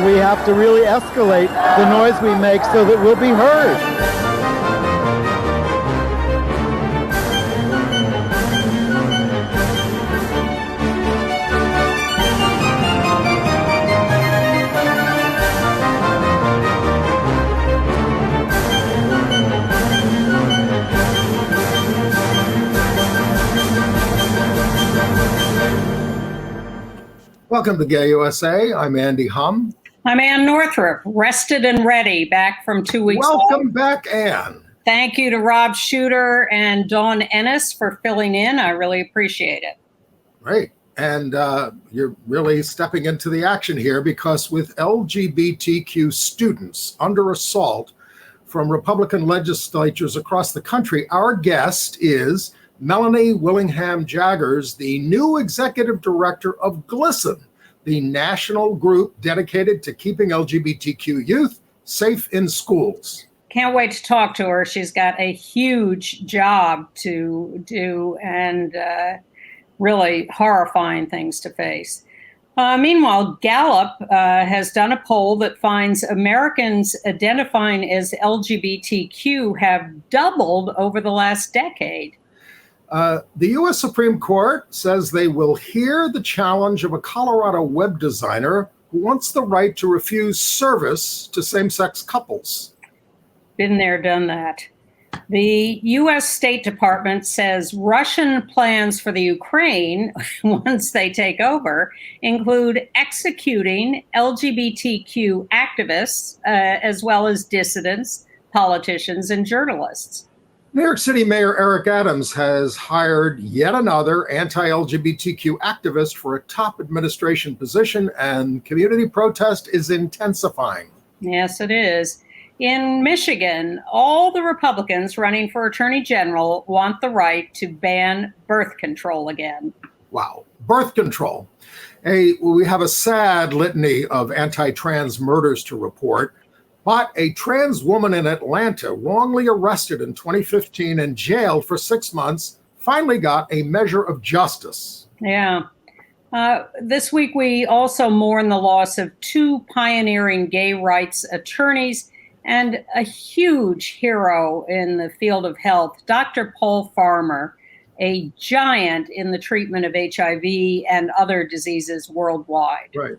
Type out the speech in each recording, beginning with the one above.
we have to really escalate the noise we make so that we'll be heard. Welcome to Gay USA. I'm Andy Hum. I'm Ann Northrup, rested and ready, back from 2 weeks. Welcome back, Ann. Thank you to Rob Shooter and Dawn Ennis for filling in. I really appreciate it. Great. And you're really stepping into the action here, because with LGBTQ students under assault from Republican legislatures across the country, our guest is Melanie Willingham-Jaggers, the new executive director of GLSEN, the national group dedicated to keeping LGBTQ youth safe in schools. Can't wait to talk to her. She's got a huge job to do and really horrifying things to face. Meanwhile, Gallup has done a poll that finds Americans identifying as LGBTQ have doubled over the last decade. The U.S. Supreme Court says they will hear the challenge of a Colorado web designer who wants the right to refuse service to same-sex couples. Been there, done that. The U.S. State Department says Russian plans for the Ukraine, once they take over, include executing LGBTQ activists, as well as dissidents, politicians, and journalists. New York City Mayor Eric Adams has hired yet another anti-LGBTQ activist for a top administration position, and community protest is intensifying. Yes, it is. In Michigan, all the Republicans running for attorney general want the right to ban birth control again. Wow. Birth control. We have a sad litany of anti-trans murders to report. But a trans woman in Atlanta, wrongly arrested in 2015 and jailed for 6 months, finally got a measure of justice. Yeah. This week, we also mourn the loss of two pioneering gay rights attorneys and a huge hero in the field of health, Dr. Paul Farmer, a giant in the treatment of HIV and other diseases worldwide. Right.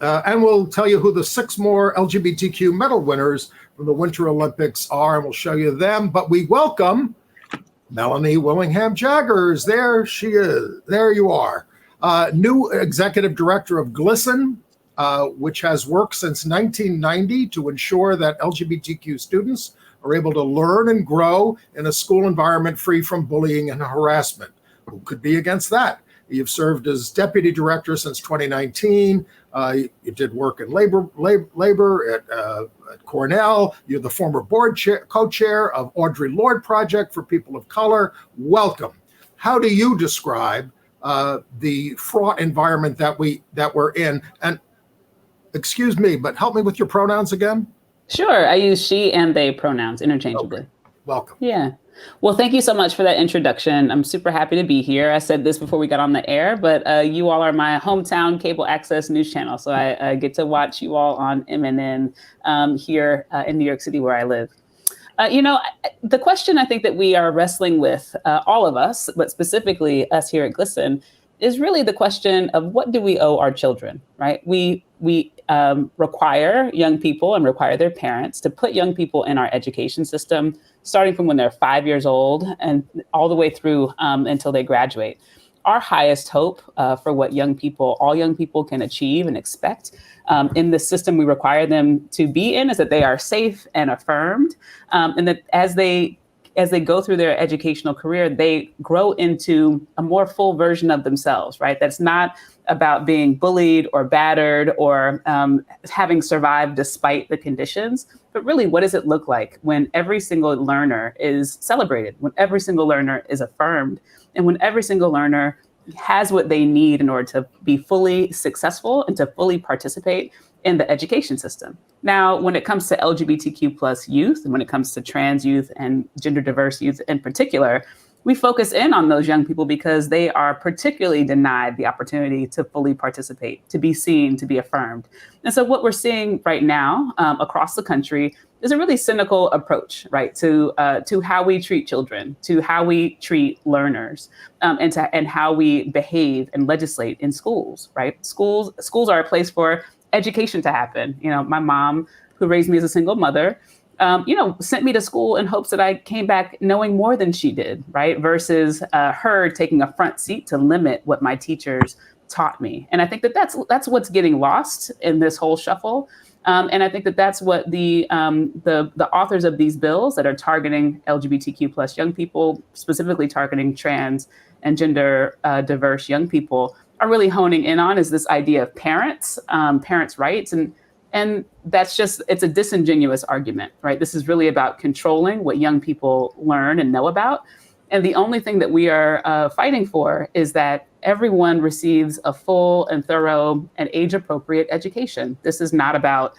And we'll tell you who the 6 more LGBTQ medal winners from the Winter Olympics are, and we'll show you them. But we welcome Melanie Willingham-Jaggers. There she is. There you are. New executive director of GLSEN, which has worked since 1990 to ensure that LGBTQ students are able to learn and grow in a school environment free from bullying and harassment. Who could be against that? You've served as deputy director since 2019. You did work in labor at Cornell. You're the former board co-chair of Audre Lorde Project for People of Color. Welcome. How do you describe the fraught environment that we're in? And excuse me, but help me with your pronouns again. Sure. I use she and they pronouns interchangeably. Okay. Welcome. Yeah. Well, thank you so much for that introduction. I'm super happy to be here. I said this before we got on the air, but you all are my hometown cable access news channel. So I get to watch you all on MNN here in New York City, where I live. The question I think that we are wrestling with, all of us, but specifically us here at GLSEN, is really the question of what do we owe our children, right? We require young people and require their parents to put young people in our education system, starting from when they're 5 years old and all the way through until they graduate. Our highest hope for what all young people can achieve and expect in the system we require them to be in is that they are safe and affirmed, and that as they go through their educational career, they grow into a more full version of themselves, right? That's not about being bullied or battered or having survived despite the conditions, but really, what does it look like when every single learner is celebrated, when every single learner is affirmed, and when every single learner has what they need in order to be fully successful and to fully participate in the education system. Now, when it comes to LGBTQ plus youth, and when it comes to trans youth and gender diverse youth in particular, we focus in on those young people because they are particularly denied the opportunity to fully participate, to be seen, to be affirmed. And so what we're seeing right now across the country is a really cynical approach, right, to how we treat children, to how we treat learners, and how we behave and legislate in schools, right? Schools are a place for education to happen. My mom, who raised me as a single mother, sent me to school in hopes that I came back knowing more than she did, right? Versus her taking a front seat to limit what my teachers taught me. And I think that that's what's getting lost in this whole shuffle. And I think that that's what the authors of these bills that are targeting LGBTQ plus young people, specifically targeting trans and gender diverse young people, are really honing in on, is this idea of parents' rights. And that's it's a disingenuous argument, right? This is really about controlling what young people learn and know about. And the only thing that we are fighting for is that everyone receives a full and thorough and age-appropriate education. This is not about,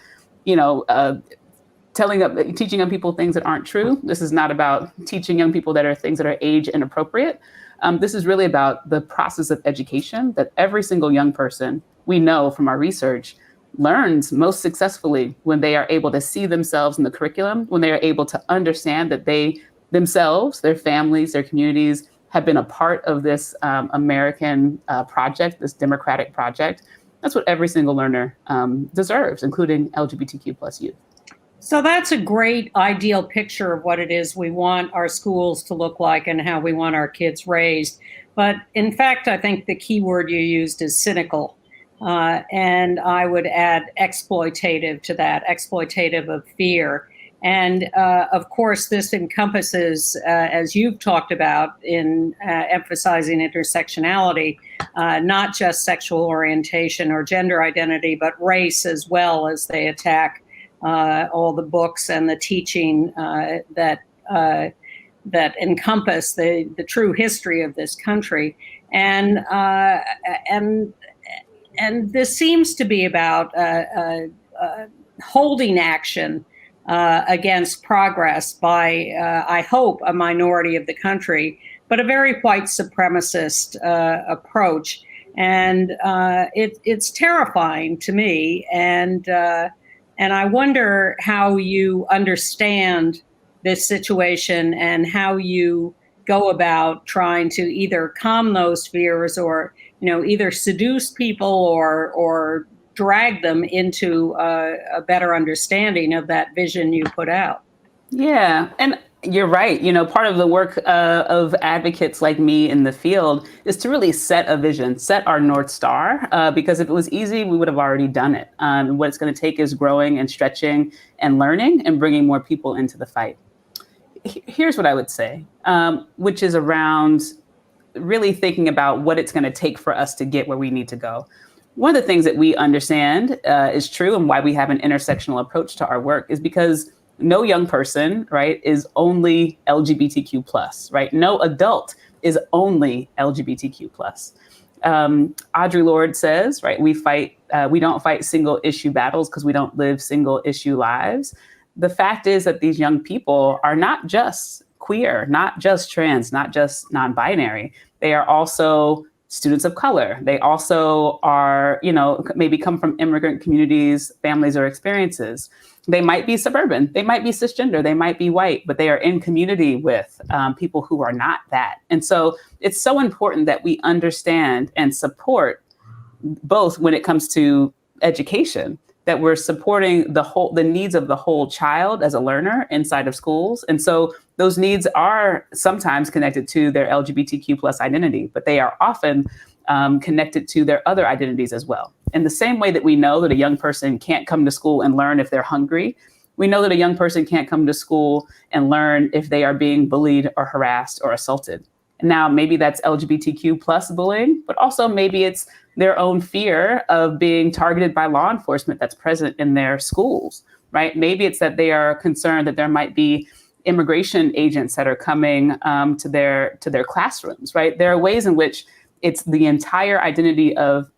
teaching young people things that aren't true. This is not about teaching young people things that are age inappropriate. This is really about the process of education that every single young person, we know from our research, learns most successfully when they are able to see themselves in the curriculum, when they are able to understand that they themselves, their families, their communities have been a part of this American project, this democratic project. That's what every single learner deserves, including LGBTQ plus youth. So that's a great ideal picture of what it is we want our schools to look like and how we want our kids raised. But in fact, I think the key word you used is cynical. And I would add exploitative to that, exploitative of fear. And of course, this encompasses, as you've talked about in emphasizing intersectionality, not just sexual orientation or gender identity, but race as well, as they attack all the books and the teaching that encompass the true history of this country. And this seems to be about holding action against progress by, I hope, a minority of the country, but a very white supremacist approach. And it's terrifying to me. And I wonder how you understand this situation and how you go about trying to either calm those fears or either seduce people or drag them into a better understanding of that vision you put out. Yeah, and you're right. Part of the work of advocates like me in the field is to really set a vision, set our North Star, because if it was easy, we would have already done it. What it's going to take is growing and stretching and learning and bringing more people into the fight. Here's what I would say, which is around really thinking about what it's going to take for us to get where we need to go. One of the things that we understand is true and why we have an intersectional approach to our work is because no young person, right, is only LGBTQ plus, right? No adult is only LGBTQ plus. Audre Lorde says, right, we don't fight single issue battles because we don't live single issue lives. The fact is that these young people are not just queer, not just trans, not just non-binary. They are also students of color. They also are, maybe come from immigrant communities, families, or experiences. They might be suburban, they might be cisgender, they might be white, but they are in community with people who are not that. And so it's so important that we understand and support both when it comes to education, that we're supporting the needs of the whole child as a learner inside of schools. And so those needs are sometimes connected to their LGBTQ plus identity, but they are often connected to their other identities as well. In the same way that we know that a young person can't come to school and learn if they're hungry, we know that a young person can't come to school and learn if they are being bullied or harassed or assaulted. Now, maybe that's LGBTQ plus bullying, but also maybe it's their own fear of being targeted by law enforcement that's present in their schools, right? Maybe it's that they are concerned that there might be immigration agents that are coming to their classrooms, right? There are ways in which it's the entire identity of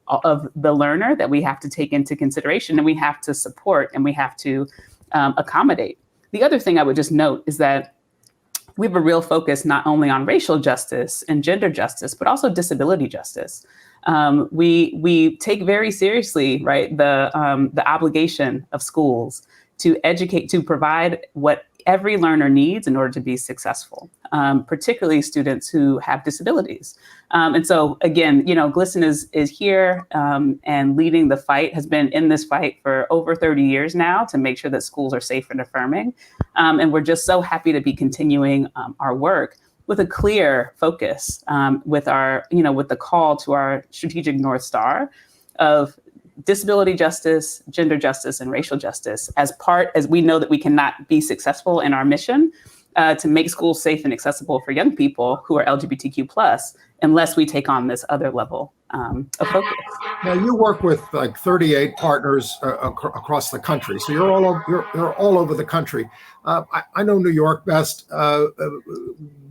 the learner that we have to take into consideration and we have to support and we have to accommodate. The other thing I would just note is that we have a real focus not only on racial justice and gender justice, but also disability justice. We take very seriously, right, the obligation of schools to educate, to provide what every learner needs in order to be successful, particularly students who have disabilities. And so again, GLSEN is here and leading the fight, has been in this fight for over 30 years now to make sure that schools are safe and affirming. And we're just so happy to be continuing our work with a clear focus, with the call to our strategic North Star of disability justice, gender justice, and racial justice as we know that we cannot be successful in our mission to make schools safe and accessible for young people who are LGBTQ+ unless we take on this other level of focus. Now, you work with like 38 partners across the country, so you're all over the country. I know New York best.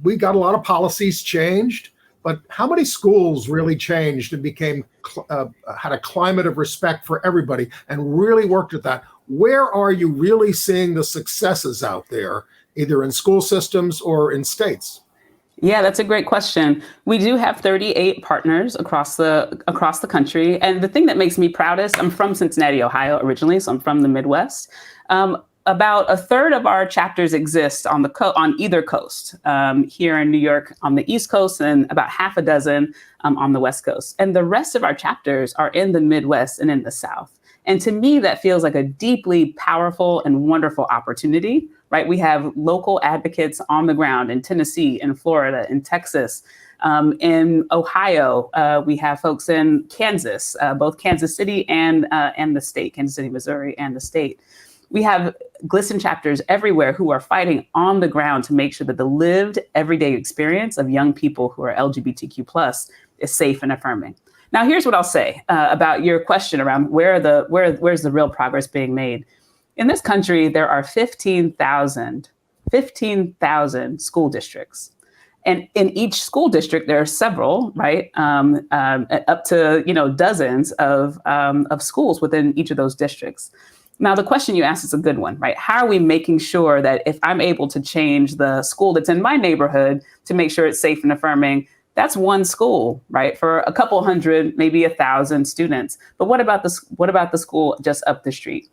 We got a lot of policies changed, but how many schools really changed and became had a climate of respect for everybody and really worked at that? Where are you really seeing the successes out there, either in school systems or in states? Yeah, that's a great question. We do have 38 partners across the country. And the thing that makes me proudest, I'm from Cincinnati, Ohio originally, so I'm from the Midwest. About a third of our chapters exist on either coast, here in New York on the East Coast, and about half a dozen on the West Coast. And the rest of our chapters are in the Midwest and in the South. And to me, that feels like a deeply powerful and wonderful opportunity, right? We have local advocates on the ground in Tennessee, in Florida, in Texas, in Ohio. We have folks in Kansas, both Kansas City and the state, Kansas City, Missouri, and the state. We have GLSEN chapters everywhere who are fighting on the ground to make sure that the lived everyday experience of young people who are LGBTQ+ is safe and affirming. Now, here's what I'll say about your question around where's the real progress being made. In this country, there are 15,000 school districts. And in each school district, there are several, right, up to dozens of schools within each of those districts. Now, the question you asked is a good one, right? How are we making sure that if I'm able to change the school that's in my neighborhood to make sure it's safe and affirming, that's one school, right? For a couple hundred, maybe 1,000 students. But what about the school just up the street?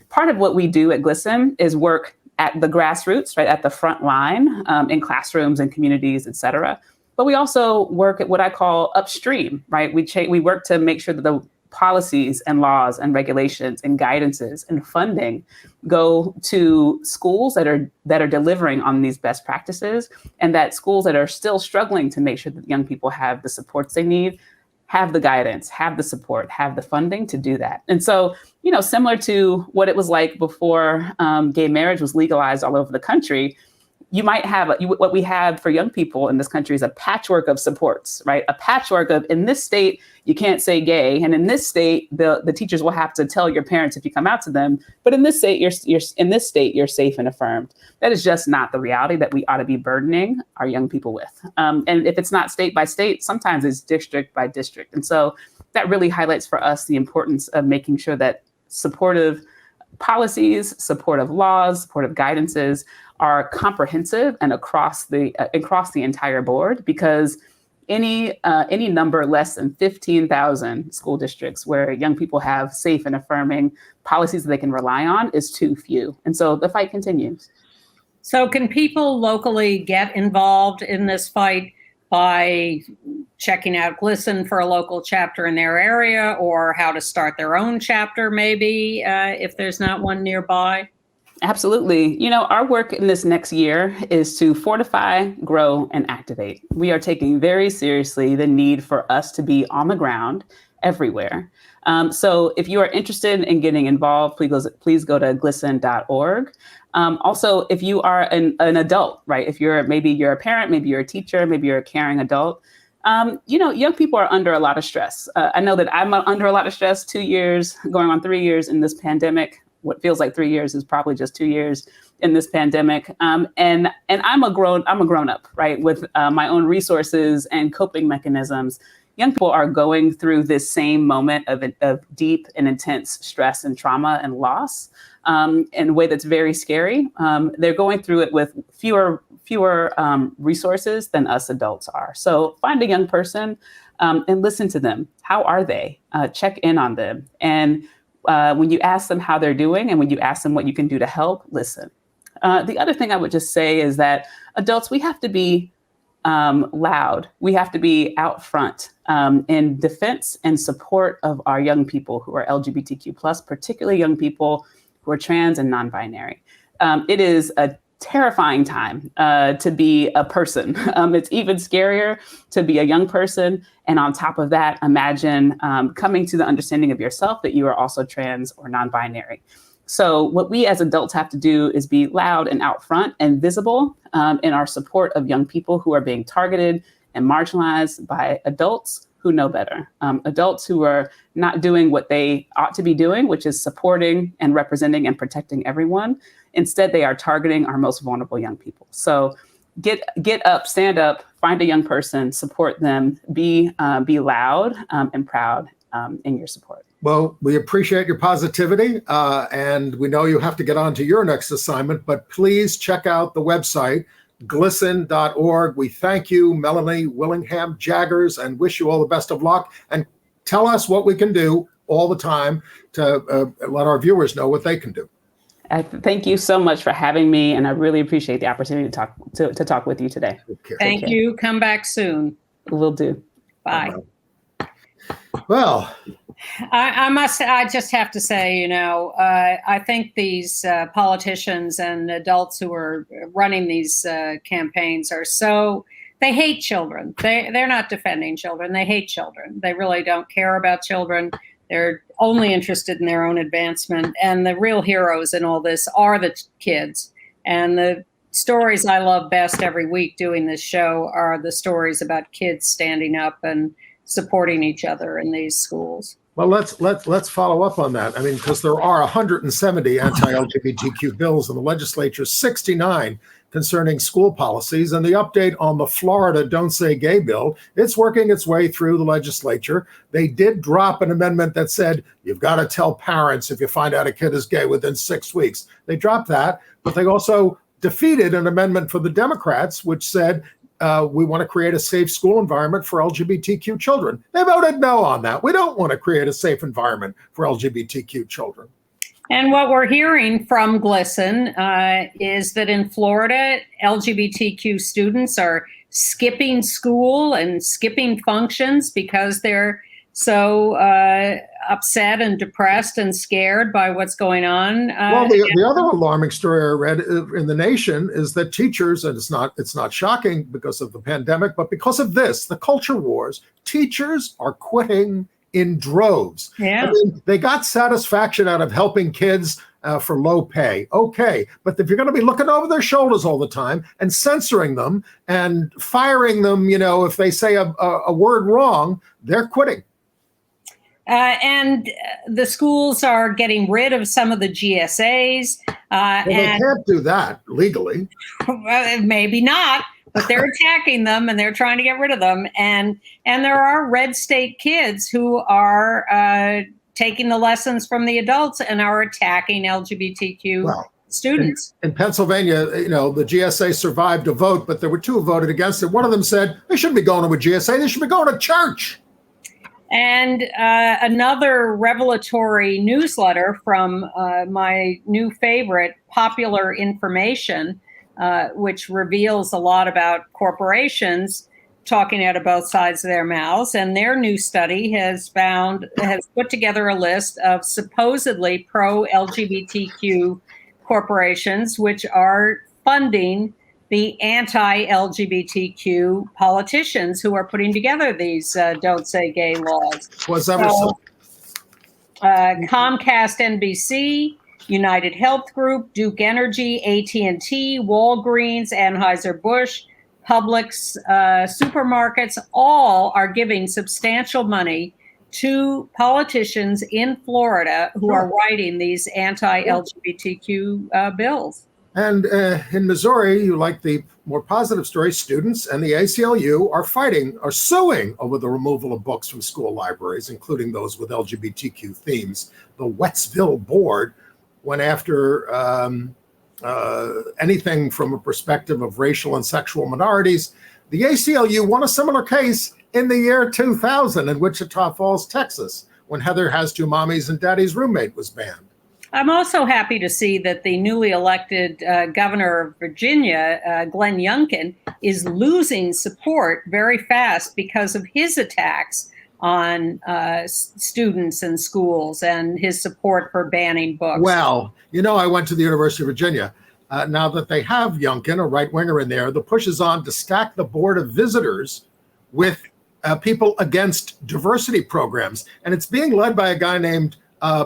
Part of what we do at GLSEN is work at the grassroots, right, at the front line, in classrooms and communities, et cetera. But we also work at what I call upstream, right? We work to make sure that the policies and laws and regulations and guidances and funding go to schools that are delivering on these best practices, and that schools that are still struggling to make sure that young people have the supports they need, have the guidance, have the support, have the funding to do that. And so, similar to what it was like before gay marriage was legalized all over the country, you might have what we have for young people in this country is a patchwork of supports, right? A patchwork of, in this state, you can't say gay. And in this state, the teachers will have to tell your parents if you come out to them. But in this state, you're safe and affirmed. That is just not the reality that we ought to be burdening our young people with. And if it's not state by state, sometimes it's district by district. And so that really highlights for us the importance of making sure that supportive policies, supportive laws, supportive guidances are comprehensive and across the entire board, because any number less than 15,000 school districts where young people have safe and affirming policies that they can rely on is too few. And so the fight continues. So can people locally get involved in this fight by checking out GLSEN for a local chapter in their area, or how to start their own chapter, maybe, if there's not one nearby? Absolutely. Our work in this next year is to fortify, grow, and activate. We are taking very seriously the need for us to be on the ground everywhere. So if you are interested in getting involved, please go to glsen.org. Also, if you are an adult, right? If you're a parent, maybe you're a teacher, maybe you're a caring adult, young people are under a lot of stress. I know that I'm under a lot of stress, 2 years, going on 3 years in this pandemic. What feels like 3 years is probably just 2 years in this pandemic. And I'm a grown up, right? With my own resources and coping mechanisms. Young people are going through this same moment of deep and intense stress and trauma and loss in a way that's very scary. They're going through it with fewer resources than us adults are. So find a young person and listen to them. How are they? Check in on them. And when you ask them how they're doing and when you ask them what you can do to help, listen. The other thing I would just say is that adults, we have to be loud. We have to be out front in defense and support of our young people who are LGBTQ+, particularly young people who are trans and non-binary. It is a terrifying time to be a person. It's even scarier to be a young person. And on top of that, imagine coming to the understanding of yourself that you are also trans or non-binary. So what we as adults have to do is be loud and out front and visible in our support of young people who are being targeted and marginalized by adults who know better. Adults who are not doing what they ought to be doing, which is supporting and representing and protecting everyone. Instead, they are targeting our most vulnerable young people. So get up, stand up, find a young person, support them, be loud and proud in your support. Well, we appreciate your positivity, and we know you have to get on to your next assignment, but please check out the website, GLSEN.org. We thank you, Melanie Willingham-Jaggers, and wish you all the best of luck. And tell us what we can do all the time to let our viewers know what they can do. Thank you so much for having me, and I really appreciate the opportunity to talk with you today. Thank you. Come back soon. Will do. Bye. Well, I just have to say, I think these politicians and adults who are running these campaigns they hate children. They're not defending children. They hate children. They really don't care about children. They're only interested in their own advancement. And the real heroes in all this are the kids. And the stories I love best every week doing this show are the stories about kids standing up and supporting each other in these schools. Well, let's follow up on that. I mean, because there are 170 anti-LGBTQ bills in the legislature, 69 concerning school policies, and the update on the Florida Don't Say Gay bill, it's working its way through the legislature. They did drop an amendment that said, you've got to tell parents if you find out a kid is gay within 6 weeks. They dropped that, but they also defeated an amendment for the Democrats, which said, we want to create a safe school environment for LGBTQ children. They voted no on that. We don't want to create a safe environment for LGBTQ children. And what we're hearing from GLSEN is that in Florida, LGBTQ students are skipping school and skipping functions because they're so upset and depressed and scared by what's going on. Well, the other alarming story I read in The Nation is that teachers, and it's not shocking because of the pandemic, but because of this, the culture wars, teachers are quitting in droves. Yeah. I mean, they got satisfaction out of helping kids for low pay. Okay. But if you're going to be looking over their shoulders all the time and censoring them and firing them, if they say a word wrong, they're quitting. And the schools are getting rid of some of the GSAs. Well, they can't do that legally. Maybe not, but they're attacking them and they're trying to get rid of them. And there are red state kids who are taking the lessons from the adults and are attacking LGBTQ students. In Pennsylvania, the GSA survived a vote, but there were two who voted against it. One of them said they shouldn't be going to a GSA, they should be going to church. And another revelatory newsletter from my new favorite, Popular Information, which reveals a lot about corporations talking out of both sides of their mouths. And their new study has put together a list of supposedly pro-LGBTQ corporations, which are funding the anti-LGBTQ politicians who are putting together these Don't Say Gay laws. Comcast NBC, United Health Group, Duke Energy, AT&T, Walgreens, Anheuser-Busch, Publix, supermarkets, all are giving substantial money to politicians in Florida who are writing these anti-LGBTQ bills. And in Missouri, you like the more positive story, students and the ACLU are suing over the removal of books from school libraries, including those with LGBTQ themes. The Wettsville board went after anything from a perspective of racial and sexual minorities. The ACLU won a similar case in the year 2000 in Wichita Falls, Texas, when Heather Has Two Mommies and Daddy's Roommate was banned. I'm also happy to see that the newly elected governor of Virginia, Glenn Youngkin, is losing support very fast because of his attacks on students and schools and his support for banning books. Well, I went to the University of Virginia. Now that they have Youngkin, a right-winger in there, the push is on to stack the board of visitors with people against diversity programs. And it's being led by a guy named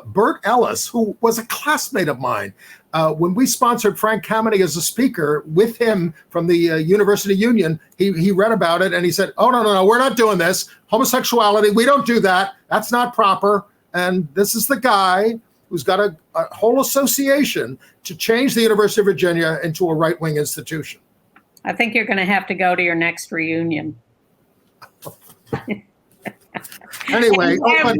Bert Ellis, who was a classmate of mine. When we sponsored Frank Kameny as a speaker with him from the University Union, he read about it and he said, oh, no, we're not doing this. Homosexuality, we don't do that. That's not proper. And this is the guy who's got a whole association to change the University of Virginia into a right-wing institution. I think you're going to have to go to your next reunion. Anyway, and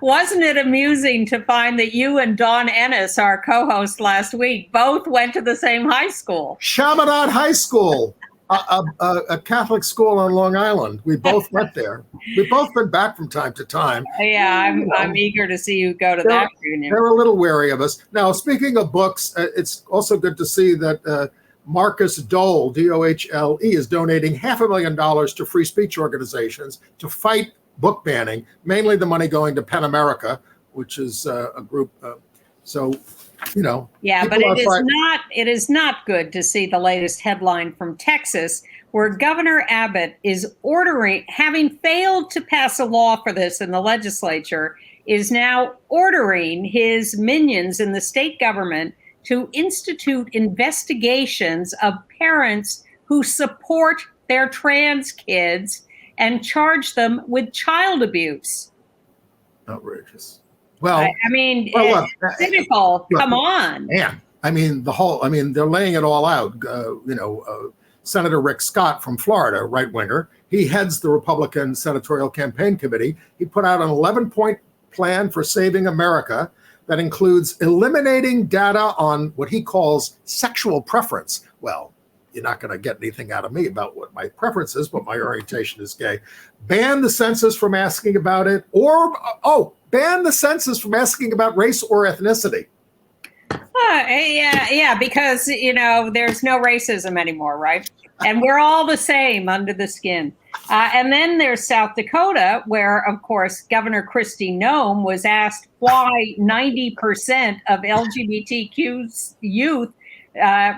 wasn't it amusing to find that you and Dawn Ennis, our co-host last week, both went to the same high school? Chaminade High School, a Catholic school on Long Island. We both went there. We've both been back from time to time. Yeah, I'm eager to see you go to that reunion. They're a little wary of us. Now, speaking of books, it's also good to see that Marcus Dole, Dohle, is donating $500,000 to free speech organizations to fight book banning, mainly the money going to PEN America, which is a group. Yeah, but it is not good to see the latest headline from Texas, where Governor Abbott is having failed to pass a law for this in the legislature, is now ordering his minions in the state government to institute investigations of parents who support their trans kids and charge them with child abuse. Outrageous. Well, it's cynical. Come on. Man, they're laying it all out. Senator Rick Scott from Florida, right-winger, he heads the Republican Senatorial Campaign Committee. He put out an 11-point plan for saving America that includes eliminating data on what he calls sexual preference. Well, you're not going to get anything out of me about what my preference is, but my orientation is gay. Ban the census from asking about it, or ban the census from asking about race or ethnicity. Yeah, because there's no racism anymore, right? And we're all the same under the skin. And then there's South Dakota, where, of course, Governor Kristi Noem was asked why 90% of LGBTQ youth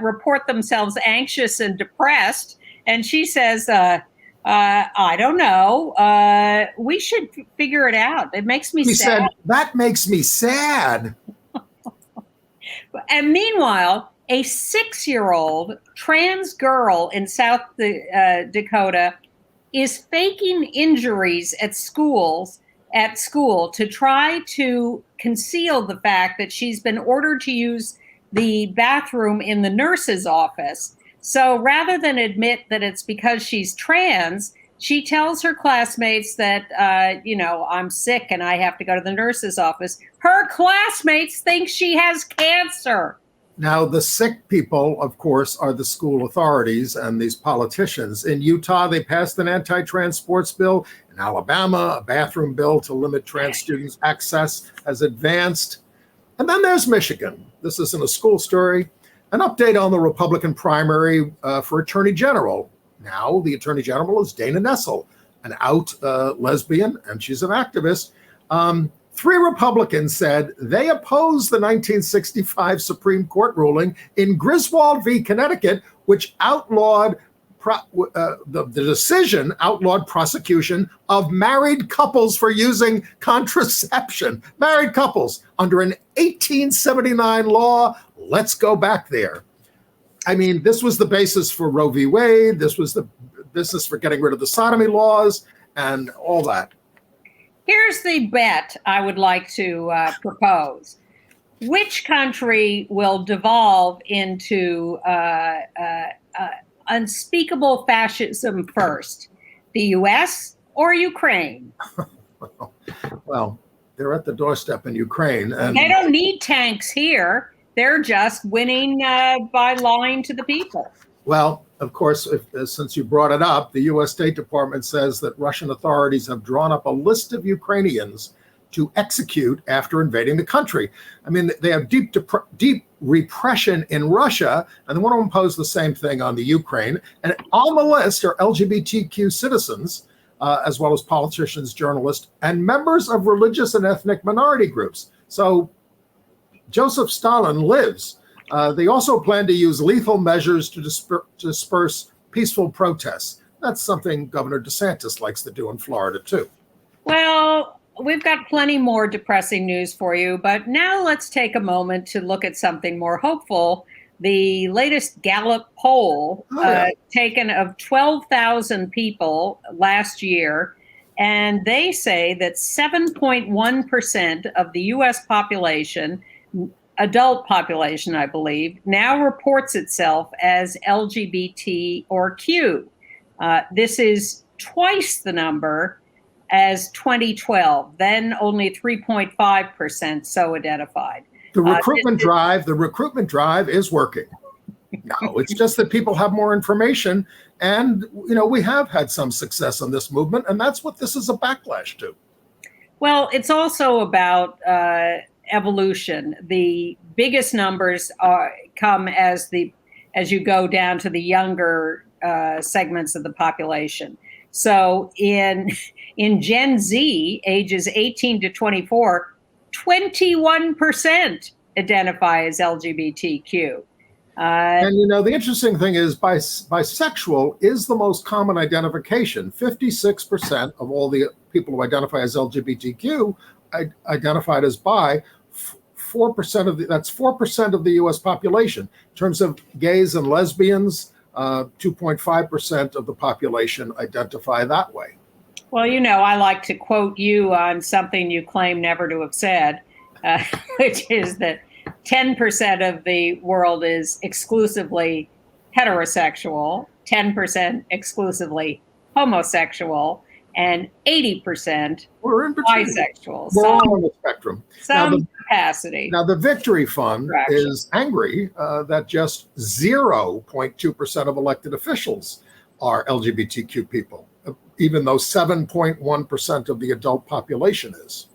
report themselves anxious and depressed. And she says, I don't know. We should figure it out. It makes me sad. He said, that makes me sad. And meanwhile, a 6-year-old trans girl in South Dakota is faking injuries at school to try to conceal the fact that she's been ordered to use the bathroom in the nurse's office. So rather than admit that it's because she's trans, she tells her classmates that, I'm sick and I have to go to the nurse's office. Her classmates think she has cancer. Now, the sick people, of course, are the school authorities and these politicians. In Utah, they passed an anti-trans sports bill. In Alabama, a bathroom bill to limit trans students' access has advanced. And then there's Michigan. This isn't a school story. An update on the Republican primary for Attorney General. Now, the Attorney General is Dana Nessel, an out lesbian, and she's an activist. 3 Republicans said they oppose the 1965 Supreme Court ruling in Griswold v. Connecticut, which outlawed the decision outlawed prosecution of married couples for using contraception. Married couples under an 1879 law. Let's go back there. This was the basis for Roe v. Wade. This was the basis for getting rid of the sodomy laws and all that. Here's the bet I would like to propose. Which country will devolve into unspeakable fascism first? The U.S. or Ukraine? Well, they're at the doorstep in Ukraine. And they don't need tanks here. they're just winning by lying to the people. Well, of course, since you brought it up, the U.S. State Department says that Russian authorities have drawn up a list of Ukrainians to execute after invading the country. I mean, they have deep repression in Russia, and they want to impose the same thing on the Ukraine. And on the list are LGBTQ citizens, as well as politicians, journalists, and members of religious and ethnic minority groups. So Joseph Stalin lives. They also plan to use lethal measures to disperse peaceful protests. That's something Governor DeSantis likes to do in Florida, too. Well, we've got plenty more depressing news for you, but now let's take a moment to look at something more hopeful. The latest Gallup poll taken of 12,000 people last year, and they say that 7.1% of the U.S. population, adult population, I believe, now reports itself as LGBT or Q. This is twice the number as 2012. Then only 3.5% so identified. The recruitment drive is working. No, it's just that people have more information, and we have had some success on this movement, and that's what this is a backlash to. Well, it's also about evolution. The biggest numbers come as you go down to the younger segments of the population. So in Gen Z, ages 18 to 24, 21% identify as LGBTQ. And the interesting thing is bisexual is the most common identification. 56% of all the people who identify as LGBTQ identified as bi. 4% of the U.S. population. In terms of gays and lesbians, 2.5% of the population identify that way. Well, I like to quote you on something you claim never to have said, which is that 10% of the world is exclusively heterosexual, 10% exclusively homosexual, and 80% bisexual. We're all on the spectrum. Some capacity. Now, the Victory Fund is angry that just 0.2% of elected officials are LGBTQ people, even though 7.1% of the adult population is.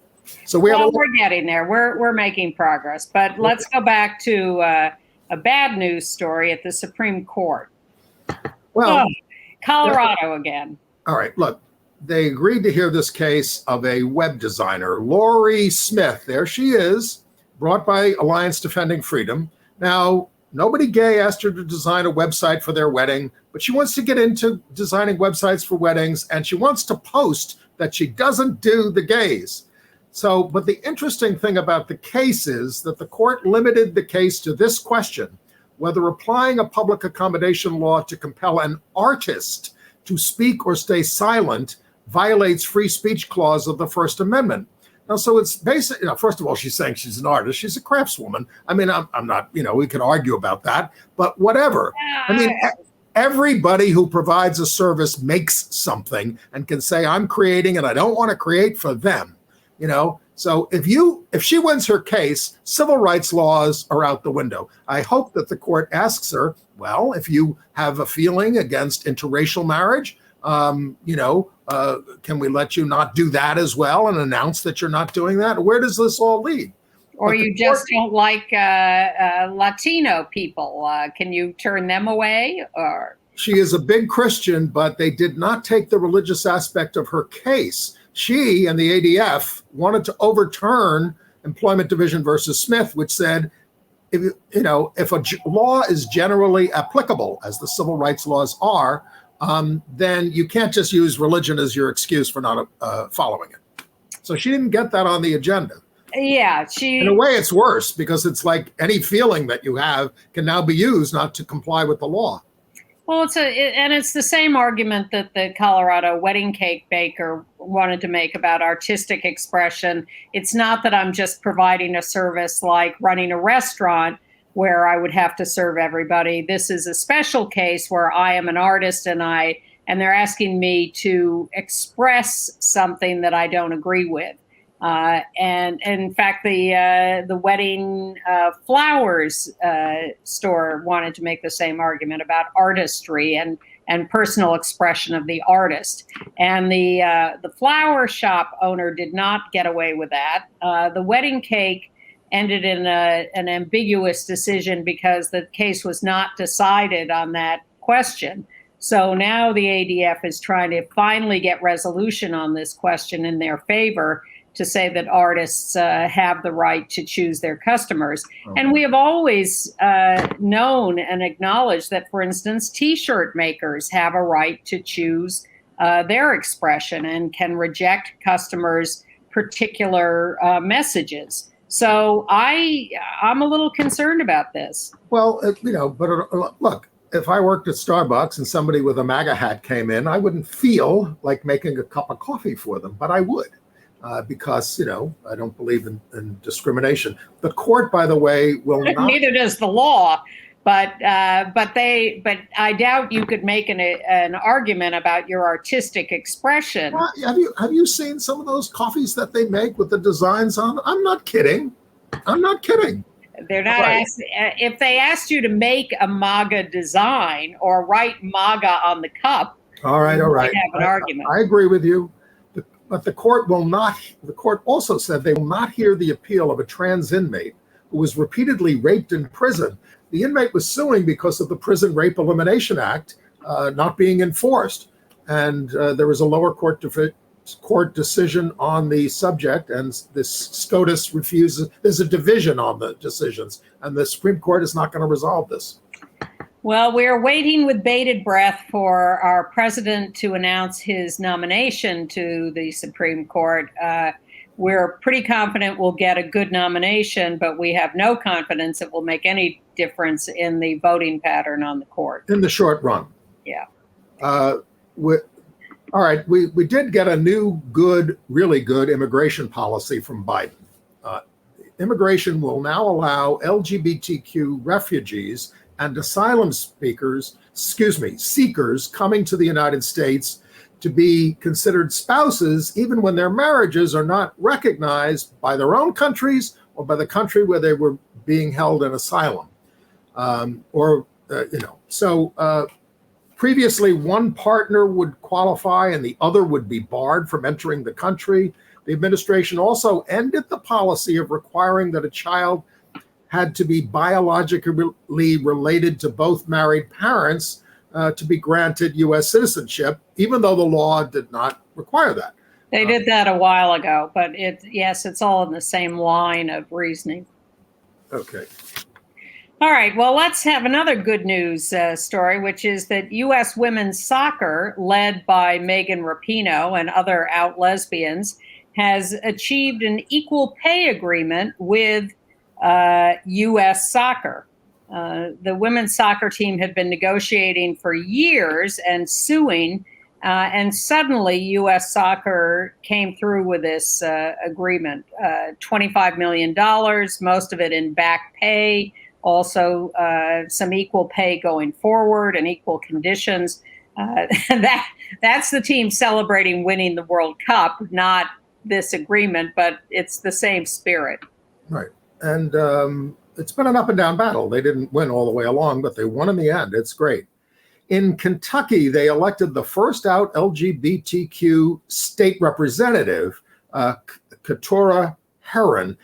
So we're getting there. We're making progress. But let's go back to a bad news story at the Supreme Court. Well, Colorado again. All right, look. They agreed to hear this case of a web designer, Lori Smith. There she is, brought by Alliance Defending Freedom. Now, nobody gay asked her to design a website for their wedding, but she wants to get into designing websites for weddings, and she wants to post that she doesn't do the gays. So, but the interesting thing about the case is that the court limited the case to this question: whether applying a public accommodation law to compel an artist to speak or stay silent violates free speech clause of the First Amendment. Now, so it's basically, first of all, she's saying she's an artist. She's a craftswoman. I mean, I'm not, we could argue about that, but whatever. I mean, everybody who provides a service makes something and can say, I'm creating and I don't want to create for them, So if she wins her case, civil rights laws are out the window. I hope that the court asks her, well, if you have a feeling against interracial marriage, can we let you not do that as well and announce that you're not doing that? Where does this all lead? Or you just don't like Latino people. Can you turn them away? Or she is a big Christian, but they did not take the religious aspect of her case. She and the ADF wanted to overturn Employment Division versus Smith, which said, if a law is generally applicable, as the civil rights laws are, then you can't just use religion as your excuse for not following it. So she didn't get that on the agenda. Yeah, in a way, it's worse because it's like any feeling that you have can now be used not to comply with the law. Well, it's the same argument that the Colorado wedding cake baker wanted to make about artistic expression. It's not that I'm just providing a service like running a restaurant where I would have to serve everybody. This is a special case where I am an artist and they're asking me to express something that I don't agree with. And in fact, the wedding flowers store wanted to make the same argument about artistry and personal expression of the artist. And the flower shop owner did not get away with that. The wedding cake ended in an ambiguous decision because the case was not decided on that question. So now the ADF is trying to finally get resolution on this question in their favor, to say that artists have the right to choose their customers. Okay. And we have always known and acknowledged that, for instance, T-shirt makers have a right to choose their expression and can reject customers' particular messages. So I'm a little concerned about this. Well, but look, if I worked at Starbucks and somebody with a MAGA hat came in, I wouldn't feel like making a cup of coffee for them, but I would. Because, I don't believe in discrimination. The court, by the way, will not. Neither does the law, but I doubt you could make an argument about your artistic expression. Have you seen some of those coffees that they make with the designs on? I'm not kidding. They're not right. If they asked you to make a MAGA design or write MAGA on the cup, all right. Have an argument. I agree with you. But the court also said they will not hear the appeal of a trans inmate who was repeatedly raped in prison. The inmate was suing because of the Prison Rape Elimination Act not being enforced. And there was a lower court decision on the subject, and this SCOTUS refuses. There's a division on the decisions, and the Supreme Court is not going to resolve this. Well, we're waiting with bated breath for our president to announce his nomination to the Supreme Court. We're pretty confident we'll get a good nomination, but we have no confidence it will make any difference in the voting pattern on the court. In the short run. Yeah. All right. We did get a new, really good immigration policy from Biden. Immigration will now allow LGBTQ refugees and asylum seekers coming to the United States to be considered spouses, even when their marriages are not recognized by their own countries or by the country where they were being held in asylum. Previously, one partner would qualify and the other would be barred from entering the country. The administration also ended the policy of requiring that a child had to be biologically related to both married parents to be granted U.S. citizenship, even though the law did not require that. They did that a while ago, but it's all in the same line of reasoning. Okay. All right, well, let's have another good news story, which is that U.S. women's soccer, led by Megan Rapinoe and other out lesbians, has achieved an equal pay agreement with U.S. soccer. The women's soccer team had been negotiating for years and suing, and suddenly U.S. soccer came through with this agreement, $25 million, most of it in back pay, also some equal pay going forward and equal conditions. That's the team celebrating winning the World Cup, not this agreement, but it's the same spirit. Right. And it's been an up and down battle. They didn't win all the way along, but they won in the end. It's great. In Kentucky, they elected the first out LGBTQ state representative, Keturah Herron,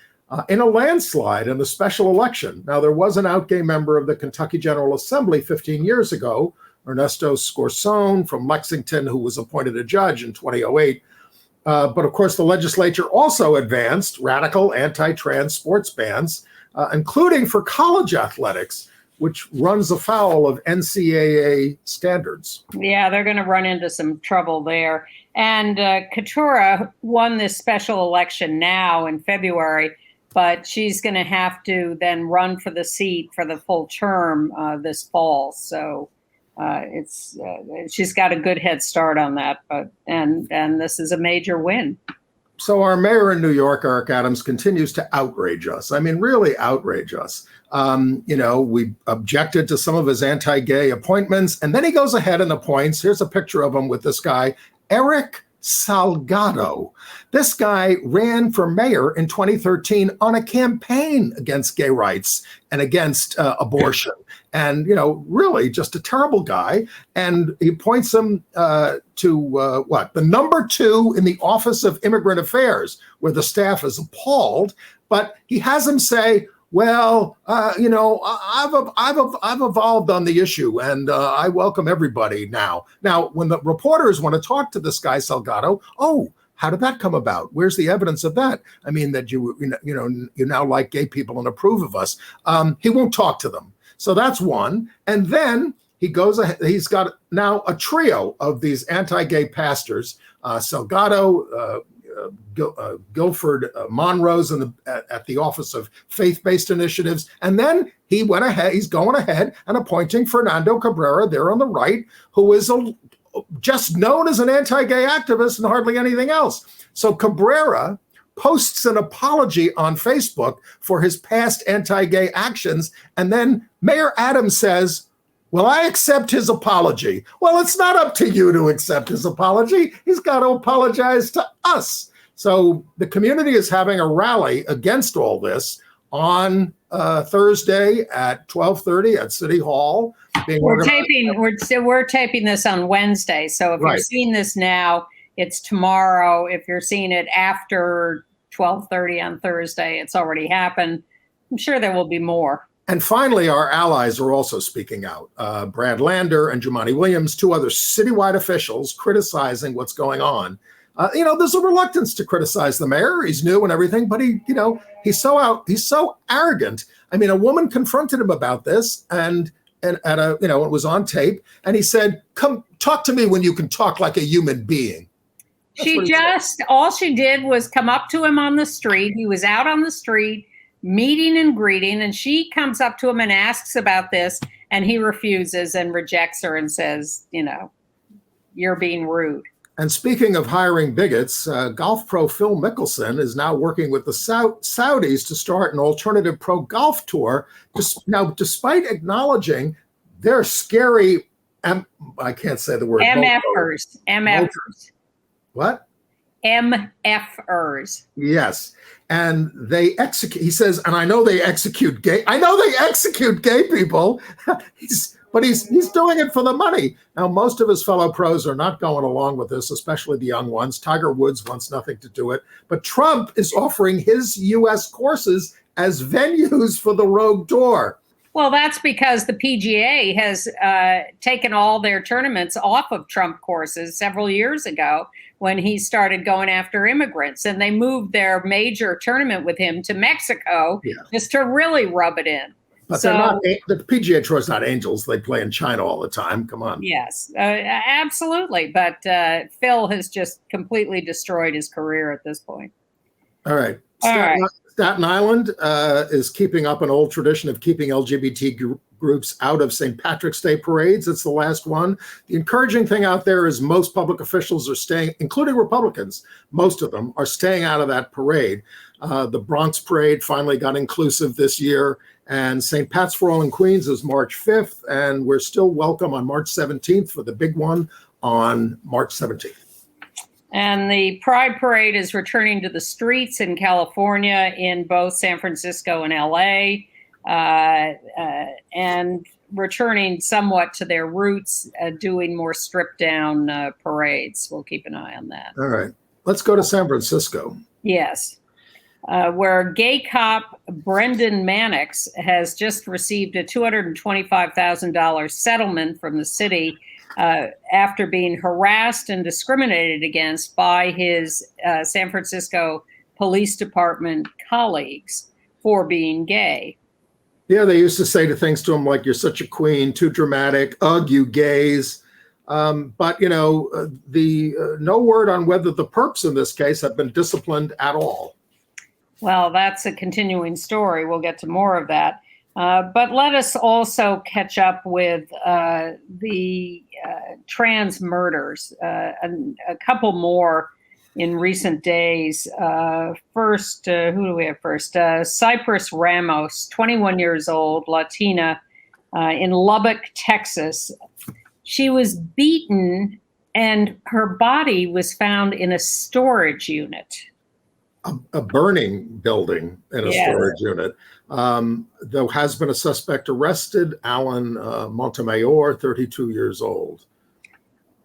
in a landslide in the special election. Now, there was an out gay member of the Kentucky General Assembly 15 years ago, Ernesto Scorsone from Lexington, who was appointed a judge in 2008. But of course, the legislature also advanced radical anti-trans sports bans, including for college athletics, which runs afoul of NCAA standards. Yeah, they're going to run into some trouble there. And Keturah won this special election now in February, but she's going to have to then run for the seat for the full term this fall. So she's got a good head start on that, and this is a major win. So our mayor in New York, Eric Adams, continues to outrage us. I mean, really outrage us. We objected to some of his anti-gay appointments, and then he goes ahead and appoints. Here's a picture of him with this guy, Eric Salgado. This guy ran for mayor in 2013 on a campaign against gay rights and against abortion. And, really just a terrible guy. And he points him to the number 2 in the Office of Immigrant Affairs, where the staff is appalled. But he has him say, well, I've evolved on the issue, and I welcome everybody now. Now, when the reporters want to talk to this guy Salgado, how did that come about? Where's the evidence of that? I mean, that you now like gay people and approve of us. He won't talk to them. So that's one. And then he goes ahead. He's got now a trio of these anti-gay pastors, Salgado, Guilford Monroe's at the Office of Faith-Based Initiatives. And then he's going ahead and appointing Fernando Cabrera there on the right, who is just known as an anti-gay activist and hardly anything else. So Cabrera posts an apology on Facebook for his past anti-gay actions. And then Mayor Adams says, well, I accept his apology. Well, it's not up to you to accept his apology. He's got to apologize to us. So the community is having a rally against all this on Thursday at 12:30 at City Hall. We're taping this on Wednesday. So if you're seeing this now, it's tomorrow. If you're seeing it after 12:30 on Thursday, it's already happened. I'm sure there will be more. And finally, our allies are also speaking out. Brad Lander and Jumaane Williams, 2 other citywide officials, criticizing what's going on. There's a reluctance to criticize the mayor. He's new and everything, but he's so arrogant. I mean, a woman confronted him about this, and it was on tape, and he said, "Come talk to me when you can talk like a human being." All she did was come up to him on the street. He was out on the street meeting and greeting, and she comes up to him and asks about this, and he refuses and rejects her and says, you're being rude. And speaking of hiring bigots, golf pro Phil Mickelson is now working with the Saudis to start an alternative pro golf tour. Now, despite acknowledging their scary, I can't say the word. MFers. What? MFers. Yes. And they execute, he says, and I know they execute gay people. But he's doing it for the money. Now, most of his fellow pros are not going along with this, especially the young ones. Tiger Woods wants nothing to do it. But Trump is offering his U.S. courses as venues for the rogue tour. Well, that's because the PGA has taken all their tournaments off of Trump courses several years ago when he started going after immigrants. And they moved their major tournament with him to Mexico just to really rub it in. But they're not, the PGA Tour is not angels. They play in China all the time. Come on. Yes, absolutely. But Phil has just completely destroyed his career at this point. All right. Staten Island is keeping up an old tradition of keeping LGBT groups out of St. Patrick's Day parades. It's the last one. The encouraging thing out there is most public officials are staying, including Republicans, most of them are staying out of that parade. The Bronx Parade finally got inclusive this year. And St. Pat's for All in Queens is March 5th, and we're still welcome on March 17th for the big one on March 17th. And the Pride Parade is returning to the streets in California, in both San Francisco and LA, and returning somewhat to their roots, doing more stripped down parades. We'll keep an eye on that. All right. Let's go to San Francisco. Yes. Where gay cop Brendan Mannix has just received a $225,000 settlement from the city after being harassed and discriminated against by his San Francisco Police Department colleagues for being gay. Yeah, they used to say things to him like, "You're such a queen, too dramatic, ugh, you gays." But, no word on whether the perps in this case have been disciplined at all. Well, that's a continuing story. We'll get to more of that. But let us also catch up with the trans murders, a couple more in recent days. First, who do we have first? Cypress Ramos, 21 years old, Latina, in Lubbock, Texas. She was beaten and her body was found in a storage unit. A burning building in a storage unit. There has been a suspect arrested, Alan Montemayor, 32 years old.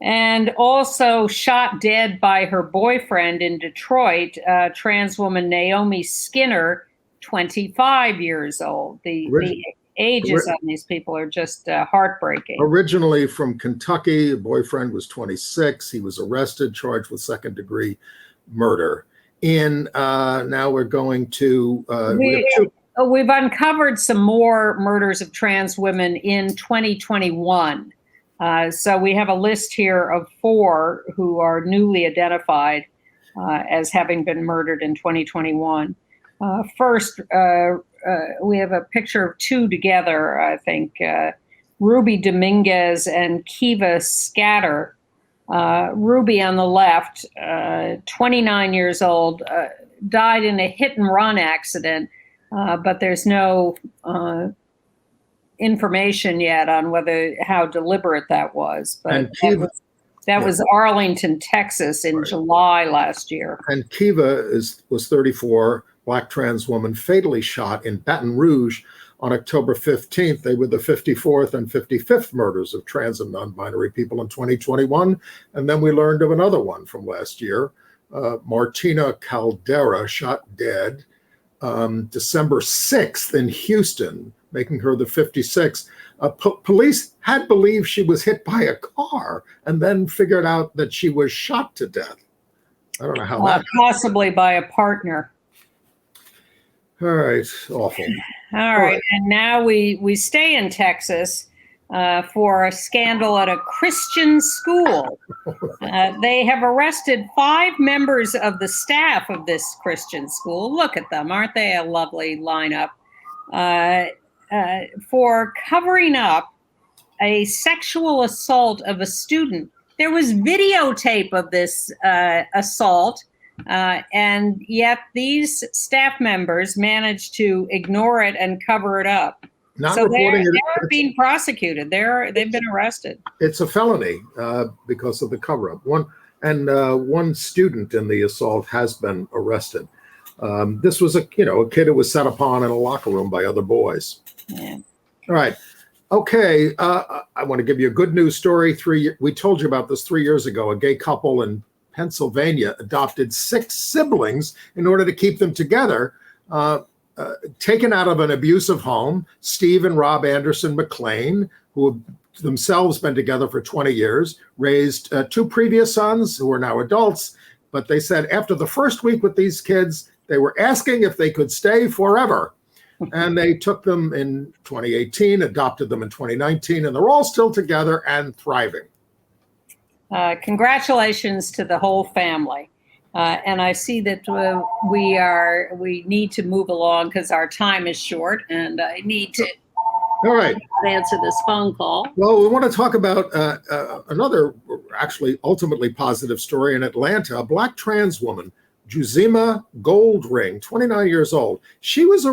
And also shot dead by her boyfriend in Detroit, trans woman Naomi Skinner, 25 years old. The ages on these people are just heartbreaking. Originally from Kentucky, the boyfriend was 26. He was arrested, charged with second-degree murder. And now we're going to... We've uncovered some more murders of trans women in 2021. So we have a list here of 4 who are newly identified as having been murdered in 2021. First, we have a picture of 2 together, I think, Ruby Dominguez and Kiva Scatter. Ruby on the left, 29 years old, died in a hit-and-run accident, but there's no information yet on how deliberate that was. But that was Arlington, Texas in July last year. And Kiva was 34, Black trans woman, fatally shot in Baton Rouge on October 15th. They were the 54th and 55th murders of trans and non-binary people in 2021. And then we learned of another one from last year. Martina Caldera shot dead December 6th in Houston, making her the 56th. Police had believed she was hit by a car and then figured out that she was shot to death. I don't know how that possibly by a partner. All right, awful. All right, and now we stay in Texas for a scandal at a Christian school. They have arrested 5 members of the staff of this Christian school. Look at them, aren't they a lovely lineup? For covering up a sexual assault of a student. There was videotape of this assault. And yet these staff members managed to ignore it and cover it up. So they're being prosecuted. They've been arrested. It's a felony because of the cover-up. One student in the assault has been arrested. This was a kid who was set upon in a locker room by other boys. Yeah. All right. Okay. I want to give you a good news story. We told you about this 3 years ago. A gay couple in Pennsylvania adopted 6 siblings in order to keep them together, taken out of an abusive home. Steve and Rob Anderson McLean, who have themselves been together for 20 years, raised 2 previous sons who are now adults. But they said after the first week with these kids, they were asking if they could stay forever. And they took them in 2018, adopted them in 2019, and they're all still together and thriving. Congratulations to the whole family. And I see that we need to move along because our time is short, and I need to answer this phone call. Well, we want to talk about another actually ultimately positive story in Atlanta. A Black trans woman, Juzima Goldring, 29 years old. She was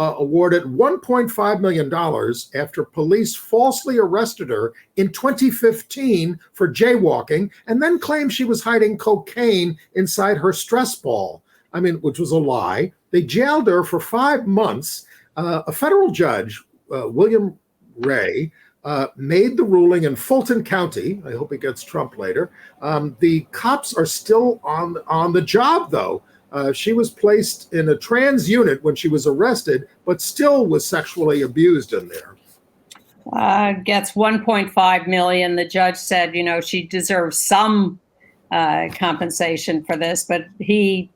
awarded $1.5 million after police falsely arrested her in 2015 for jaywalking and then claimed she was hiding cocaine inside her stress ball. Which was a lie. They jailed her for 5 months. A federal judge, William Ray, made the ruling in Fulton County. I hope he gets Trump later. The cops are still on the job, though. She was placed in a trans unit when she was arrested, but still was sexually abused in there. Gets $1.5 million. The judge said, she deserves some compensation for this, but he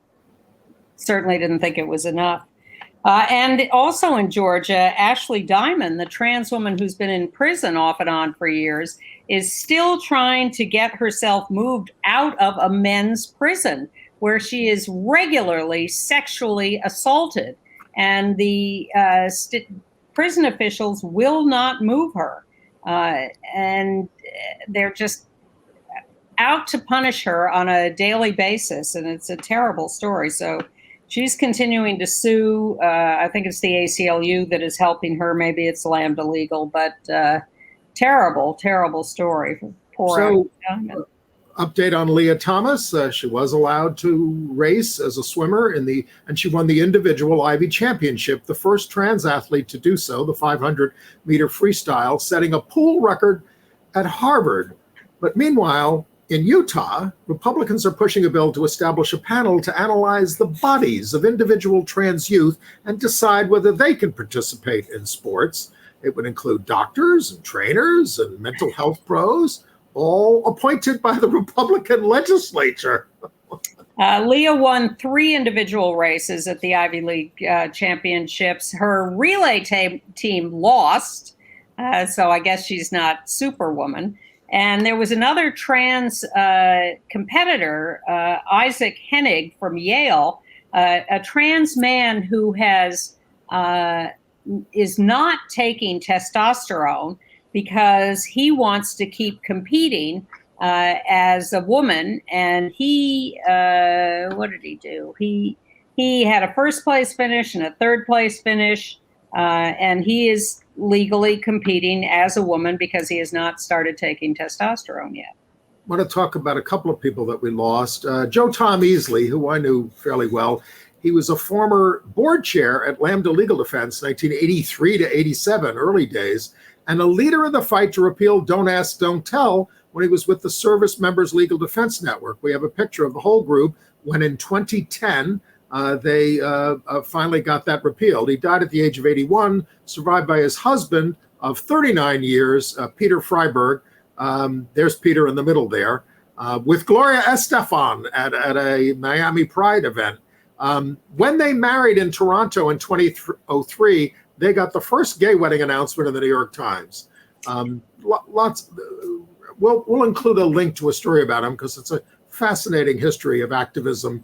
certainly didn't think it was enough. And also in Georgia, Ashley Diamond, the trans woman who's been in prison off and on for years, is still trying to get herself moved out of a men's prison where she is regularly sexually assaulted. And the prison officials will not move her. And they're just out to punish her on a daily basis. And it's a terrible story. So she's continuing to sue. I think it's the ACLU that is helping her. Maybe it's Lambda Legal, but terrible, terrible story. Poor Diamond. Update on Leah Thomas. She was allowed to race as a swimmer and she won the individual Ivy Championship, the first trans athlete to do so, the 500-meter freestyle, setting a pool record at Harvard. But meanwhile, in Utah, Republicans are pushing a bill to establish a panel to analyze the bodies of individual trans youth and decide whether they can participate in sports. It would include doctors and trainers and mental health pros, all appointed by the Republican legislature. Leah won 3 individual races at the Ivy League championships. Her relay team lost, so I guess she's not Superwoman. And there was another trans competitor, Isaac Hennig from Yale, a trans man who is not taking testosterone because he wants to keep competing as a woman. And he, what did he do? He had a first place finish and a third place finish, and he is legally competing as a woman because he has not started taking testosterone yet. I want to talk about a couple of people that we lost. Joe Tom Easley, who I knew fairly well. He was a former board chair at Lambda Legal Defense, 1983 to 87, early days, and a leader in the fight to repeal Don't Ask, Don't Tell when he was with the Service Members Legal Defense Network. We have a picture of the whole group when in 2010, they finally got that repealed. He died at the age of 81, survived by his husband of 39 years, Peter Freiberg. There's Peter in the middle there, with Gloria Estefan at a Miami Pride event. When they married in Toronto in 2003, they got the first gay wedding announcement in the New York Times. We'll include a link to a story about him because it's a fascinating history of activism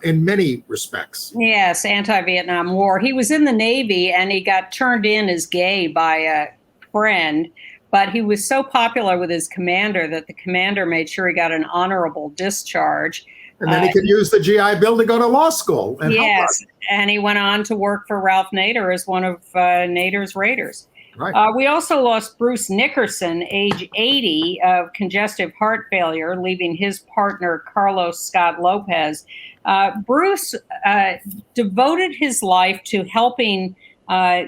in many respects. Yes, anti-Vietnam War. He was in the Navy and he got turned in as gay by a friend, but he was so popular with his commander that the commander made sure he got an honorable discharge. And then he could use the GI Bill to go to law school. Yes, and he went on to work for Ralph Nader as one of Nader's raiders. Right. We also lost Bruce Nickerson, age 80, of congestive heart failure, leaving his partner, Carlos Scott Lopez. Bruce devoted his life to helping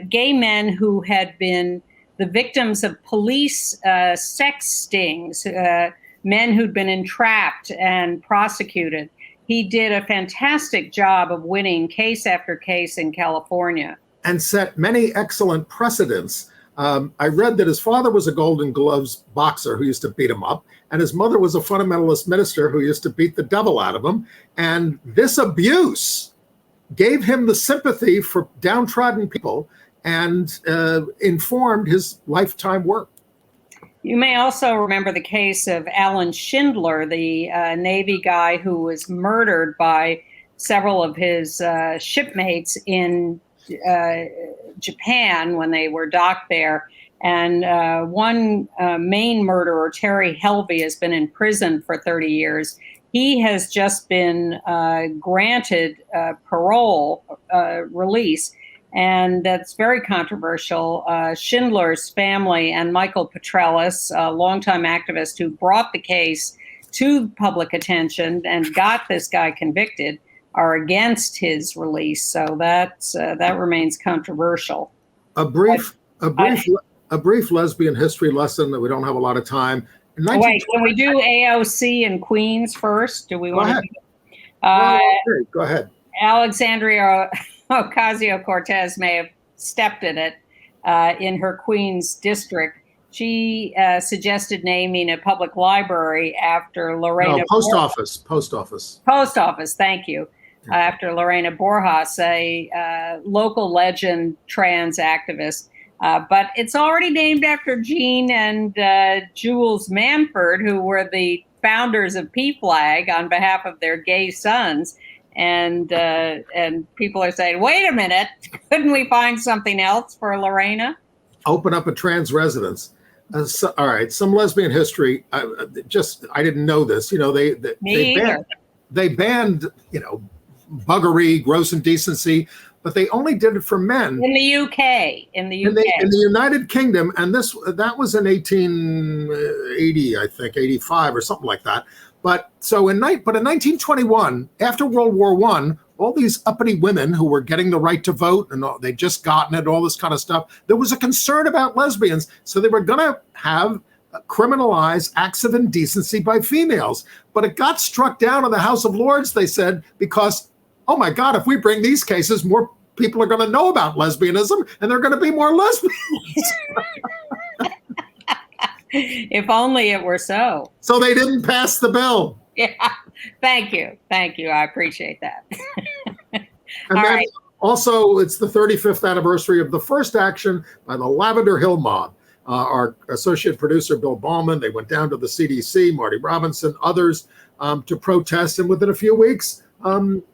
gay men who had been the victims of police sex stings, men who'd been entrapped and prosecuted. He did a fantastic job of winning case after case in California. And set many excellent precedents. I read that his father was a Golden Gloves boxer who used to beat him up, and his mother was a fundamentalist minister who used to beat the devil out of him. And this abuse gave him the sympathy for downtrodden people and informed his lifetime work. You may also remember the case of Alan Schindler, the Navy guy who was murdered by several of his shipmates in Japan when they were docked there. And one main murderer, Terry Helvey, has been in prison for 30 years. He has just been granted parole release. And that's very controversial. Schindler's family and Michael Petrellis, a longtime activist who brought the case to public attention and got this guy convicted, are against his release. So that remains controversial. A brief lesbian history lesson that we don't have a lot of time. Wait, can we do AOC and Queens first? Do we want to? Go ahead. Alexandria Ocasio-Cortez may have stepped in it in her Queens district. She suggested naming a public library after Lorena. No, post office. Thank you. After Lorena Borjas, a local legend trans activist. But it's already named after Jean and Jules Manford, who were the founders of PFLAG on behalf of their gay sons. And people are saying, wait a minute, couldn't we find something else for Lorena? Open up a trans residence. All right, some lesbian history. I didn't know this. You know, they banned buggery, gross indecency, but they only did it for men in the UK. In the United Kingdom, and that was in 1880, I think, 85 or something like that. But in 1921, after World War I, all these uppity women who were getting the right to vote and they'd just gotten it, all this kind of stuff, there was a concern about lesbians. So they were going to have criminalize acts of indecency by females. But it got struck down in the House of Lords, they said, because, oh my God, if we bring these cases, more people are going to know about lesbianism and there are going to be more lesbians. If only it were so. So they didn't pass the bill. Yeah. Thank you. I appreciate that. And All then right. also, it's the 35th anniversary of the first action by the Lavender Hill Mob. Our associate producer, Bill Ballman, they went down to the CDC, Marty Robinson, others, to protest. And within a few weeks,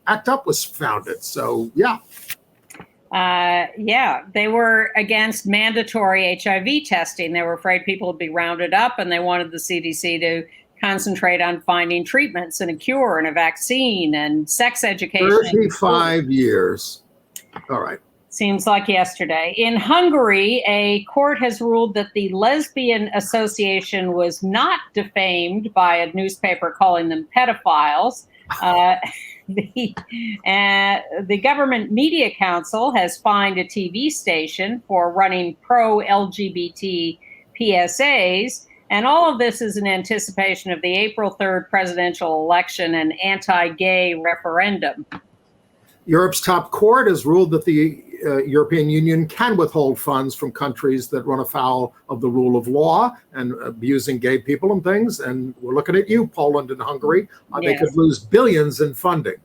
ACT UP was founded. So, yeah. They were against mandatory HIV testing. They were afraid people would be rounded up, and they wanted the CDC to concentrate on finding treatments and a cure and a vaccine and sex education. 35 years. All right. Seems like yesterday. In Hungary, a court has ruled that the Lesbian Association was not defamed by a newspaper calling them pedophiles. The Government Media Council has fined a TV station for running pro-LGBT PSAs. And all of this is in anticipation of the April 3rd presidential election and anti-gay referendum. Europe's top court has ruled that the European Union can withhold funds from countries that run afoul of the rule of law and abusing gay people and things. And we're looking at you, Poland and Hungary. They could lose billions in funding.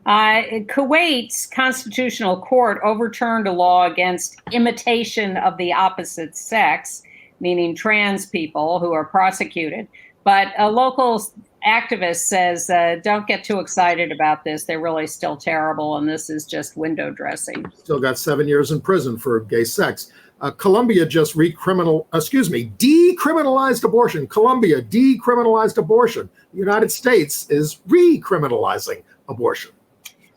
Kuwait's constitutional court overturned a law against imitation of the opposite sex, meaning trans people who are prosecuted. But a local activist says, don't get too excited about this. They're really still terrible, and this is just window dressing. Still got 7 years in prison for gay sex. Colombia just decriminalized abortion. Colombia decriminalized abortion. The United States is recriminalizing abortion.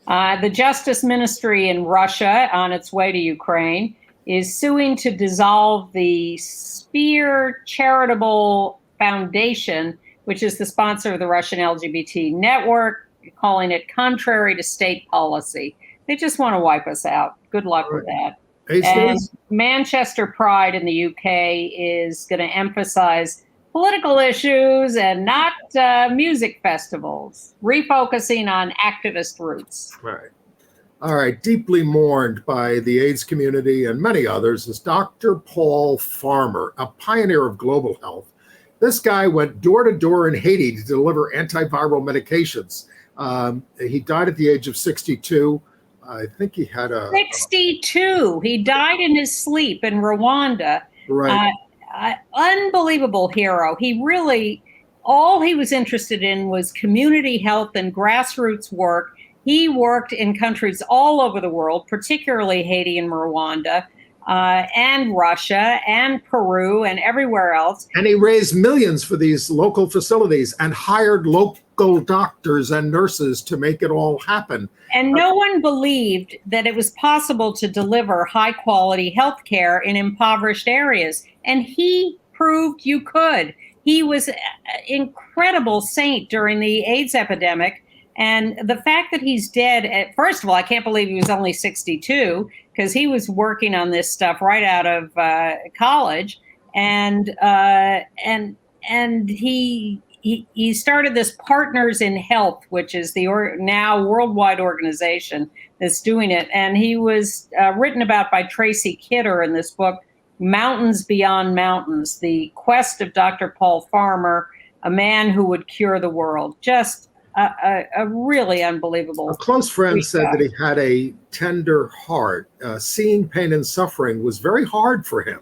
The Justice Ministry in Russia, on its way to Ukraine, is suing to dissolve the Spear Charitable Foundation, which is the sponsor of the Russian LGBT network, calling it contrary to state policy. They just want to wipe us out. Good luck with that. And Manchester Pride in the UK is going to emphasize political issues and not music festivals, refocusing on activist roots. Right. All right. Deeply mourned by the AIDS community and many others is Dr. Paul Farmer, a pioneer of global health. This guy went door to door in Haiti to deliver antiviral medications. He died at the age of 62. I think he had 62. He died in his sleep in Rwanda. Right. Unbelievable hero. He really, all he was interested in was community health and grassroots work. He worked in countries all over the world, particularly Haiti and Rwanda, and Russia and Peru and everywhere else. And he raised millions for these local facilities and hired local doctors and nurses to make it all happen. And no one believed that it was possible to deliver high quality health care in impoverished areas. And he proved you could. He was an incredible saint during the AIDS epidemic. And the fact that he's dead, first of all, I can't believe he was only 62, because he was working on this stuff right out of college. And he started this Partners in Health, which is the now worldwide organization that's doing it. And he was written about by Tracy Kidder in this book, Mountains Beyond Mountains, the quest of Dr. Paul Farmer, a man who would cure the world. Just a really unbelievable. A close friend said that he had a tender heart. Seeing pain and suffering was very hard for him.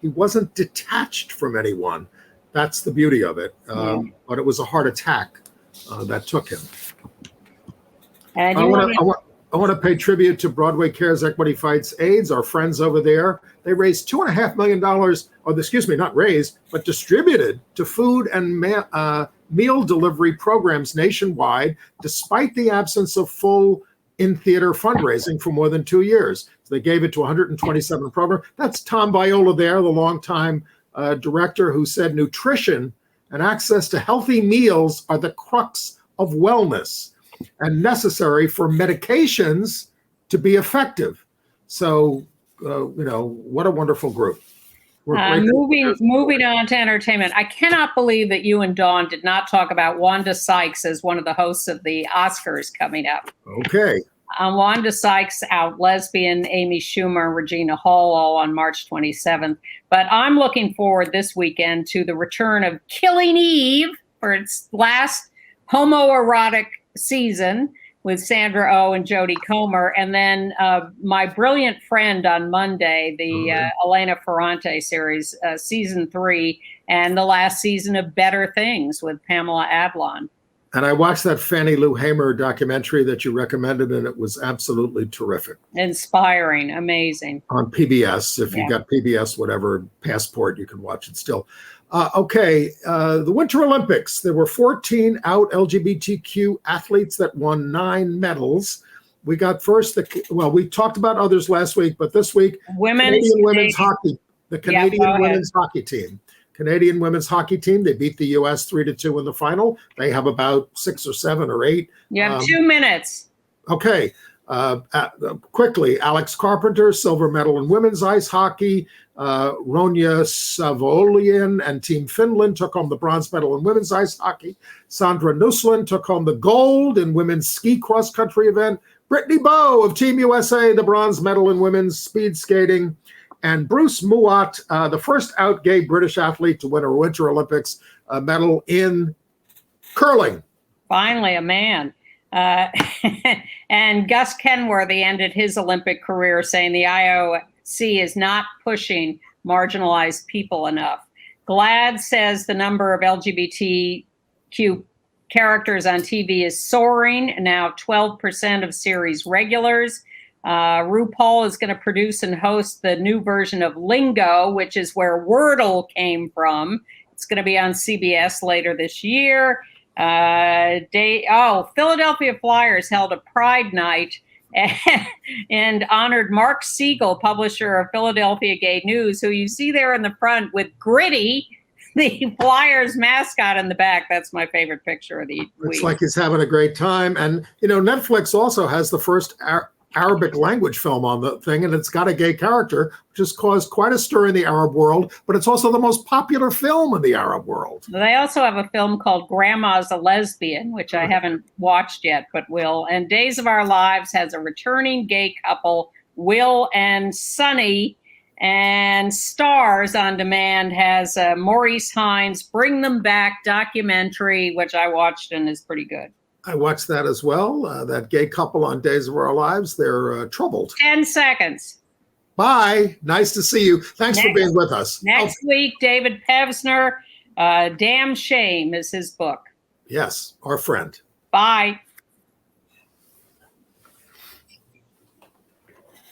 He wasn't detached from anyone. That's the beauty of it. But it was a heart attack that took him. And I want to pay tribute to Broadway Cares Equity Fights AIDS, our friends over there. They raised $2.5 million, not raised, but distributed to food and meal delivery programs nationwide, despite the absence of full in-theater fundraising for more than 2 years. So they gave it to 127 programs. That's Tom Viola there, the longtime director, who said nutrition and access to healthy meals are the crux of wellness and necessary for medications to be effective. So, what a wonderful group. Moving on to entertainment. I cannot believe that you and Dawn did not talk about Wanda Sykes as one of the hosts of the Oscars coming up. Okay. Wanda Sykes out lesbian, Amy Schumer, and Regina Hall all on March 27th. But I'm looking forward this weekend to the return of Killing Eve for its last homoerotic season with Sandra Oh and Jodie Comer. And then My Brilliant Friend on Monday, the Elena Ferrante series, season 3, and the last season of Better Things with Pamela Adlon. And I watched that Fannie Lou Hamer documentary that you recommended, and it was absolutely terrific. Inspiring, amazing. On PBS. If you got PBS, whatever, Passport, you can watch it still. The Winter Olympics. There were 14 out LGBTQ athletes that won 9 medals. We got first, we talked about others last week, but this week, Canadian women's hockey team. Canadian women's hockey team, they beat the U.S. 3-2 in the final. They have about 6 or 7 or 8. You have 2 minutes. Okay. Quickly, Alex Carpenter, silver medal in women's ice hockey. Ronja Savolian and Team Finland took home the bronze medal in women's ice hockey. Sandra Nuslin took home the gold in women's ski cross-country event. Brittany Bowe of Team USA, the bronze medal in women's speed skating. And Bruce Muat, the first out gay British athlete to win a Winter Olympics medal in curling. Finally, a man. And Gus Kenworthy ended his Olympic career saying the IOC is not pushing marginalized people enough. GLAAD says the number of LGBTQ characters on TV is soaring, now 12% of series regulars. RuPaul is going to produce and host the new version of Lingo, which is where Wordle came from. It's going to be on CBS later this year. Philadelphia Flyers held a Pride Night and honored Mark Siegel, publisher of Philadelphia Gay News, who you see there in the front with Gritty, the Flyers mascot, in the back. That's my favorite picture of the week. Looks like he's having a great time. And, Netflix also has the first Arabic language film on the thing, and it's got a gay character, which has caused quite a stir in the Arab world, but it's also the most popular film in the Arab world. They also have a film called Grandma's a Lesbian, which I haven't watched yet, but will. And Days of Our Lives has a returning gay couple, Will and Sunny, and Stars on Demand has Maurice Hines' Bring Them Back documentary, which I watched and is pretty good. I watched that as well. That gay couple on Days of Our Lives, they're troubled. 10 seconds. Bye. Nice to see you. Thanks for being with us. Next week, David Pevsner, Damn Shame is his book. Yes, our friend. Bye.